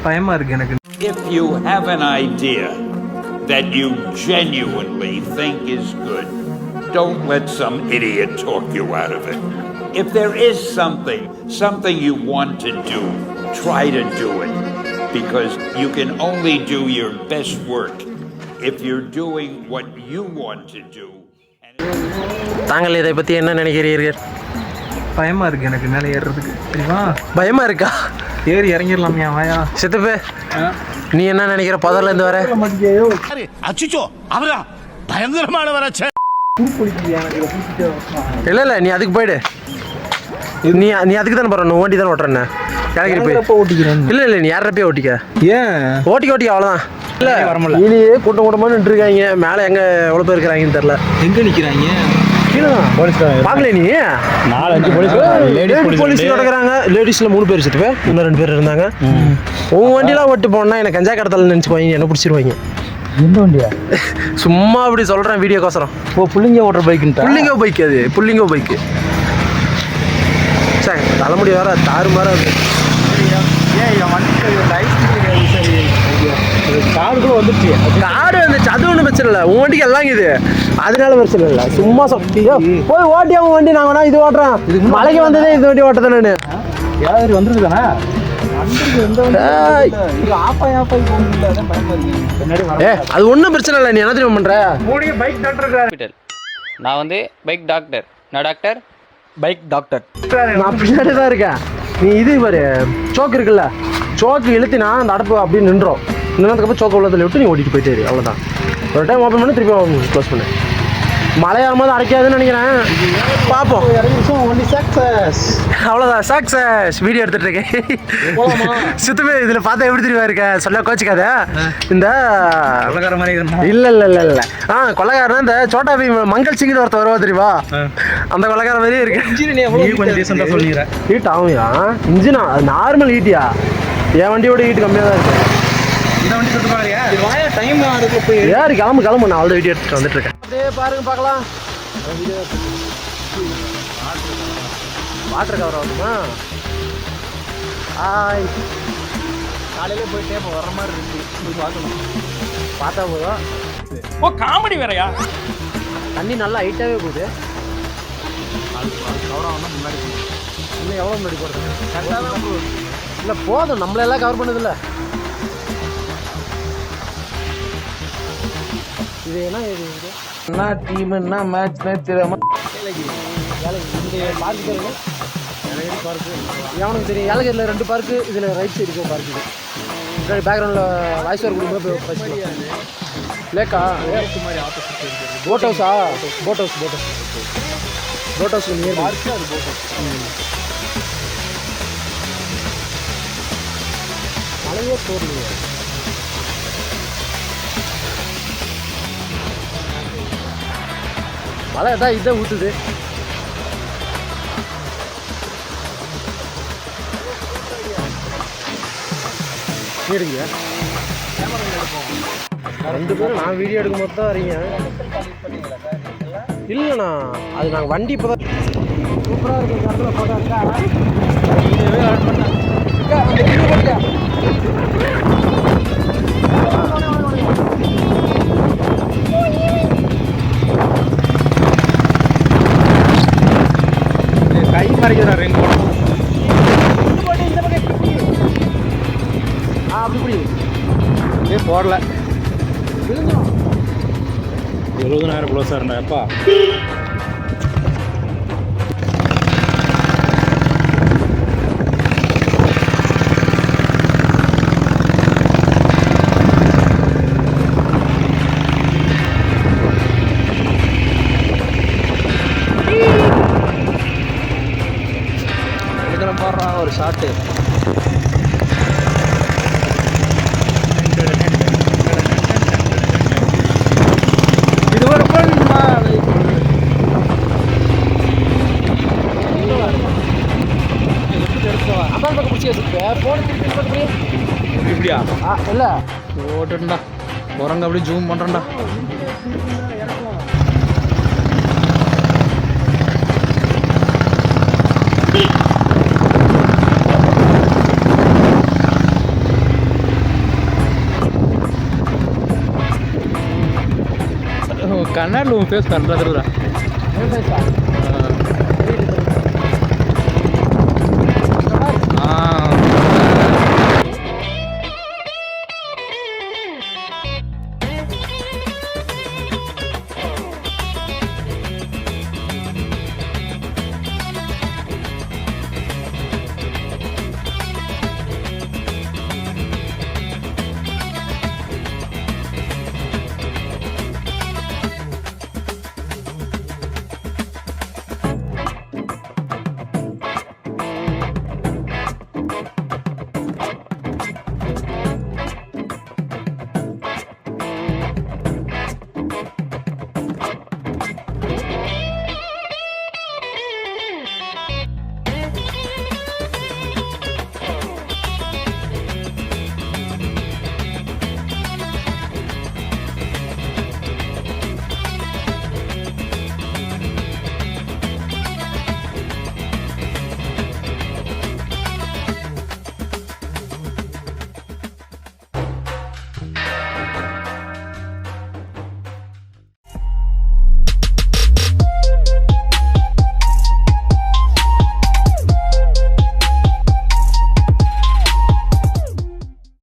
பயமா இருக்கு எனக்கு. If you have an idea that you genuinely think is good, don't let some idiot talk you out of it. If there is something you want to do, try to do it, because you can only do your best work if you're doing what you want to do. தாங்கள் இதை பற்றி என்ன நினைக்கிறீர்கள்? பயமா இருக்கு எனக்கு மேலே ஏறுறதுக்கு. தெரியுமா? பயமா இருக்கா? ஏறி இறங்கிடலாமியா வாயா. சித்தப்பே நீ என்ன நினைக்கிற? பதர்ல இருந்து வர அச்சுச்சோ அவரா பயங்கரமான வரச்சே. இல்லை நீ அதுக்கு போயிடு. நீ அதுக்கு தானே போற. ஓட்டி தானே ஓட்டுறேன். கிளக்கிட்டு போய் ஓட்டிக்கிறேன். இல்லை நீ யாரப்பே ஓட்டிக்க. ஏன் ஓட்டிக்க அவ்வளோதான். இல்லை வரமில்ல. கீழே கூட்டமாக நின்றுருக்காங்க. மேலே எங்கே எவ்வளோ பேர் இருக்கிறாங்கன்னு தெரில. எங்கே நிற்கிறாங்க? பார்க்கல நீ 4-5 போலீஸ் நடக்கிறாங்க. லேடிஸ்ல 3 பேர் செத்துவே, இன்னும் 2 பேர் இருந்தாங்க. உன் வண்டியெல்லாம் ஓட்டு போனா எனக்கு கஞ்சா கடத்தல நினைச்சுக்குவாங்க, என்ன பிடிச்சிருவாங்க. எந்த வண்டியா? சும்மா அப்படி சொல்றேன் வீடியோக்கோசரம். ஓ புள்ளிங்க ஓட்டுற பைக்குன்ட்டா? புள்ளிங்க பைக் அது, புள்ளிங்க பைக்கு. சரி தலைமுடி வேற தாறுமாறா இருக்கு. காடு வந்துச்சு. அது ஒன்றும் பிரச்சனை இல்லை. உன் வண்டிக்கு எல்லாம் இது, அதனால பிரச்சனை இல்லை. சும்மா சொல்லியோ போய் ஓட்டி அவன் வண்டி. நான் வேணா இது ஓட்டுறேன். மலைக்கு வந்ததே இது வண்டி ஓட்டதான் நான். யாரு வந்துருக்கு தானே? அது ஒன்றும் பிரச்சனை இல்லை. நீ என்ன தெரியும் பண்ற? நான் வந்து பைக் டாக்டர். நான் டாக்டர் பைக் டாக்டர். நான் பின்னாடி தான் இருக்கேன். நீ இது பாரு, சோக்கு இருக்குல்ல, சோக்கு இழுத்தினா அந்த அடப்பு அப்படியே நின்றோம். நின்றதுக்கப்புறம் சோக்கு உள்ளதில் விட்டு நீ ஓட்டிட்டு போயிட்டே அவ்வளோதான். ஒரு டைம் ஓப்பன் பண்ணி திருப்பி க்ளோஸ் பண்ணு. மழையாகும் போது அடைக்காதுன்னு நினைக்கிறேன். பார்ப்போம். அவ்வளோதான், சக்ஸஸ். வீடியோ எடுத்துட்டு இருக்கேன். சுத்தமே இதில் பார்த்தா எப்படி தெரியுமா இருக்க? சொல்ல கோச்சிக்காத. இந்த கொள்ளக்கார மாதிரி இல்லை கொள்ளக்காரனா இந்த சோட்டா பீம் மங்கள் சிங்கிட்டு ஒருத்தர் வருவா தெரியுமா? அந்த கொள்ளக்கார மாதிரியே இருக்கு. கொஞ்சம் டீசெண்டாக சொல்லிடுறேன். ஹீட் ஆகுயா இன்ஜினா? அது நார்மல் ஹீட்டியா? என் வண்டியோட ஹீட் கம்மியாக தான் இருக்கு. இந்த வண்டி சுட்டு பாக்குறியா? டைம் ஆகுது. போய் யாரு கிளம்பு. நான் ஆல்ரெடி வீடியோ எடுத்துட்டு வந்துட்டு இருக்கேன். அதே பாருங்க பார்க்கலாம். வாட்டர் கவர் ஆகுமா? காலையில போய் டேப் வர்ற மாதிரி இருக்கு. போய் பார்க்கணும். பார்த்தா போதும். ஓ காமெடி வேறையா? தண்ணி நல்லா ஹைட்டாகவே போகுது. கவர் ஆகணும் முன்னாடி. இன்னும் எவ்வளோ முன்னாடி போடுறது? இல்லை போதும், நம்மளெல்லாம் கவர் பண்ணதில்லை. இது என்ன டீம் என்ன மேட்ச் தெரியாம எவனுக்கு தெரியும்? ஏலகிரியில் 2 பார்க்கு, இதில் ரைட் சைடு இருக்கும் பார்க்கு. பேக்ரவுண்டில் வாய்ஸ் ஓவர் கொடுக்கும்போது லேக்கா போட் ஹவுஸா? Boat house near park. அது போட் ஹவுஸ். மழையே போடலையே. மழை தான் இதான் ஊற்றுது. சரிங்க 2 பேரும் நான் வீடியோ எடுக்கும் போது தான் வரீங்க. இல்லைண்ணா அது நாங்கள் வண்டி இப்போ தான் சூப்பராக இருக்கும். இடத்துல ஃபோட்டோ இருக்கா? கை மறைக்கிறார். அப்படி போடல. 70,000 க்ளோஸாக இருந்தாப்பா. போடுறான் ஒரு ஷாட்டு. இது ஒரு இப்படியா? இல்லை ஓட்டுண்டா குரங்க அப்படியே ஜூம் பண்ணுறேன்டா. கண்ணாடியில் உன் ஃபேஸ் கரெக்டாக இருக்குடா.